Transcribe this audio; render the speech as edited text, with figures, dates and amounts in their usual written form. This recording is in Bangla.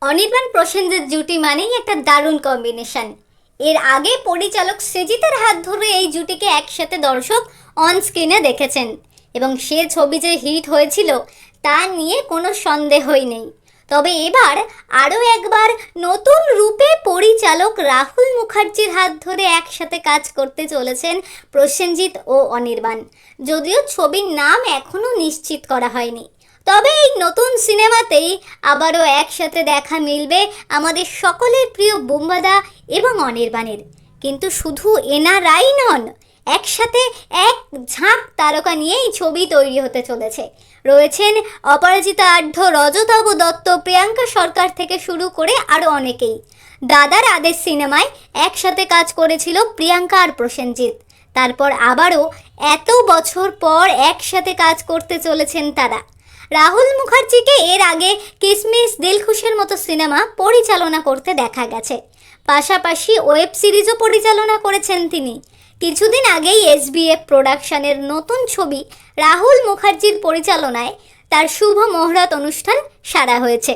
অনির্বাণ প্রসেনজিৎ জুটি মানেই একটা দারুণ কম্বিনেশন। এর আগে পরিচালক সৃজিতের হাত ধরে এই জুটিকে একসাথে দর্শক অন স্ক্রিনে দেখেছেন এবং সে ছবি যে হিট হয়েছিল তা নিয়ে কোনো সন্দেহই নেই। তবে এবার আরও একবার নতুন রূপে পরিচালক রাহুল মুখার্জির হাত ধরে একসাথে কাজ করতে চলেছেন প্রসেনজিৎ ও অনির্বাণ। যদিও ছবির নাম এখনও নিশ্চিত করা হয়নি, তবে এই নতুন সিনেমাতেই আবারও একসাথে দেখা মিলবে আমাদের সকলের প্রিয় বুম্বাদা এবং অনির্বাণের। কিন্তু শুধু এনারাই নন, একসাথে এক ঝাঁক তারকা নিয়েই ছবি তৈরি হতে চলেছে। রয়েছেন অপরাজিতা আঢ্য, রজতাভ দত্ত, প্রিয়াঙ্কা সরকার থেকে শুরু করে আরও অনেকেই। দাদার আদেশ সিনেমায় একসাথে কাজ করেছিল প্রিয়াঙ্কা আর প্রসেনজিৎ। তারপর আবারও এত বছর পর একসাথে কাজ করতে চলেছেন তারা। রাহুল মুখার্জিকে এর আগে কিসমিস, দিলখুশের মতো সিনেমা পরিচালনা করতে দেখা গেছে। পাশাপাশি ওয়েব সিরিজও পরিচালনা করেছেন তিনি। কিছুদিন আগেই এসবিএফ প্রোডাকশনের নতুন ছবি রাহুল মুখার্জির পরিচালনায় তার শুভ মহরত অনুষ্ঠান সারা হয়েছে।